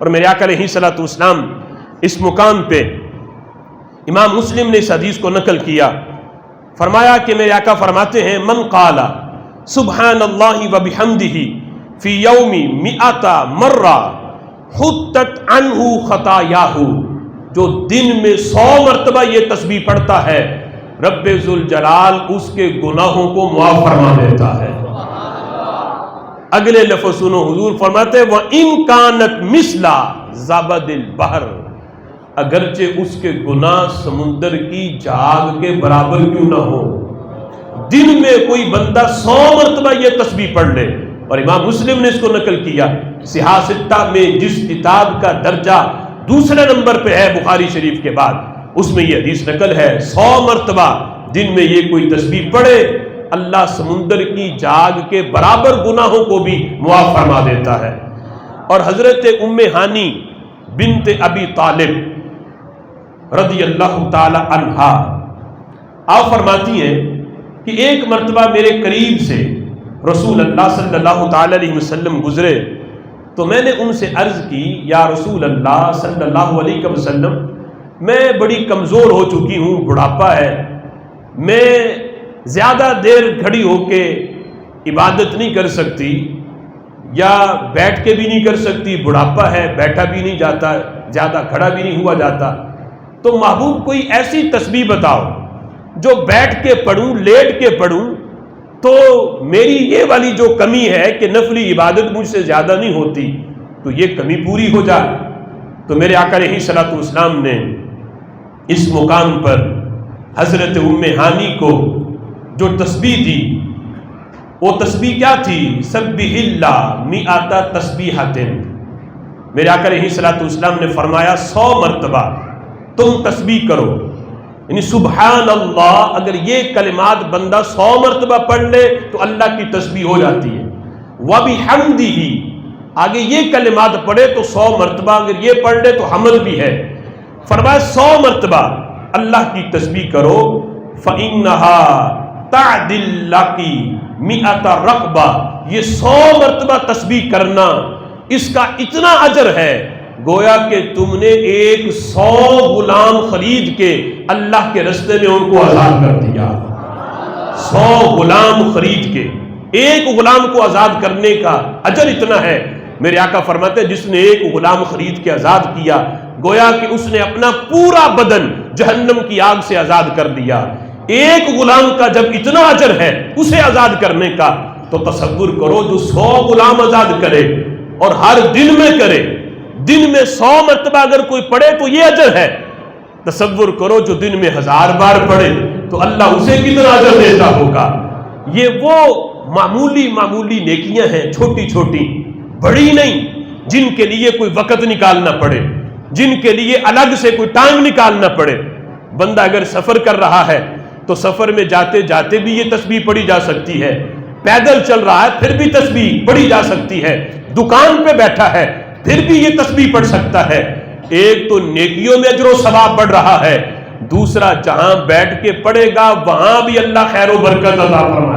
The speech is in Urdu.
اور میرے آقا علیہ الصلوۃ والسلام اس مقام پہ امام مسلم نے اس حدیث کو نقل کیا، فرمایا کہ میرے آقا فرماتے ہیں من قال سبحان اللہ و بحمدہ فی یوم 100 مرہ حطت عنہ خطایاہ، جو دن میں 100 مرتبہ یہ تسبیح پڑھتا ہے رب ذوالجلال اس کے گناہوں کو معاف فرما دیتا ہے۔ اگلے لفظ سنو، حضور فرماتے ہیں وَإِن كَانَتْ مِثْلَ زَبَدِ الْبَحْرِ، اگرچہ اس کے گناہ سمندر کی جھاگ کے برابر کیوں نہ ہو، دن میں کوئی بندہ 100 مرتبہ یہ تسبیح پڑھ لے۔ اور امام مسلم نے اس کو نقل کیا، صحاح ستہ میں جس کتاب کا درجہ دوسرے نمبر پہ ہے بخاری شریف کے بعد، اس میں یہ حدیث نقل ہے 100 مرتبہ دن میں یہ کوئی تسبیح پڑھے اللہ سمندر کی جھاگ کے برابر گناہوں کو بھی معاف فرما دیتا ہے۔ اور حضرت ام ہانی بنت ابی طالب رضی اللہ تعالی عنہا آپ فرماتی ہیں کہ ایک مرتبہ میرے قریب سے رسول اللہ صلی اللہ تعالی علیہ وسلم گزرے تو میں نے ان سے عرض کی یا رسول اللہ صلی اللہ علیہ وسلم میں بڑی کمزور ہو چکی ہوں، بڑھاپا ہے، میں زیادہ دیر کھڑی ہو کے عبادت نہیں کر سکتی یا بیٹھ کے بھی نہیں کر سکتی، بڑھاپا ہے، بیٹھا بھی نہیں جاتا، زیادہ کھڑا بھی نہیں ہوا جاتا، تو محبوب کوئی ایسی تسبیح بتاؤ جو بیٹھ کے پڑھوں لیٹ کے پڑھوں تو میری یہ والی جو کمی ہے کہ نفلی عبادت مجھ سے زیادہ نہیں ہوتی تو یہ کمی پوری ہو جائے۔ تو میرے آقا علیہ الصلوۃ والسلام نے اس مقام پر حضرت ام ہانی کو جو تسبیح دی وہ تسبیح کیا تھی؟ سبح اللہ 100 تسبیحۃ۔ میرے آقا علیہ الصلوۃ والسلام نے فرمایا 100 مرتبہ تم تسبیح کرو، یعنی سبحان اللہ اگر یہ کلمات بندہ 100 مرتبہ پڑھ لے تو اللہ کی تسبیح ہو جاتی ہے۔ وَبِحَمْدِهِ آگے یہ کلمات پڑھے تو 100 مرتبہ اگر یہ پڑھ لے تو حمد بھی ہے۔ فرمایا 100 مرتبہ اللہ کی تسبیح کرو، فَإِنَّهَا تَعْدِلْ لَكِ 100 رَقْبَةٍ، یہ 100 مرتبہ تسبیح کرنا اس کا اتنا اجر ہے گویا کہ تم نے 100 غلام خرید کے اللہ کے رستے میں ان کو آزاد کر دیا۔ 100 غلام خرید کے ایک غلام کو آزاد کرنے کا اجر اتنا ہے۔ میرے آقا فرماتے ہیں جس نے ایک غلام خرید کے آزاد کیا گویا کہ اس نے اپنا پورا بدن جہنم کی آگ سے آزاد کر دیا۔ ایک غلام کا جب اتنا اجر ہے اسے آزاد کرنے کا تو تصور کرو جو 100 غلام آزاد کرے اور ہر دن میں کرے، دن میں 100 مرتبہ اگر کوئی پڑھے تو یہ اجر ہے، تصور کرو جو دن میں 1000 بار پڑھے تو اللہ اسے کتنا اجر دیتا ہوگا۔ یہ وہ معمولی معمولی نیکیاں ہیں، چھوٹی چھوٹی، بڑی نہیں، جن کے لیے کوئی وقت نکالنا پڑے، جن کے لیے الگ سے کوئی ٹائم نکالنا پڑے۔ بندہ اگر سفر کر رہا ہے تو سفر میں جاتے جاتے بھی یہ تسبیح پڑھی جا سکتی ہے، پیدل چل رہا ہے پھر بھی تسبیح پڑھی جا سکتی ہے، دکان پہ بیٹھا ہے پھر بھی یہ تسبیح پڑھ سکتا ہے۔ ایک تو نیکیوں میں اجر و ثواب بڑھ رہا ہے، دوسرا جہاں بیٹھ کے پڑھے گا وہاں بھی اللہ خیر و برکت عطا فرمائے۔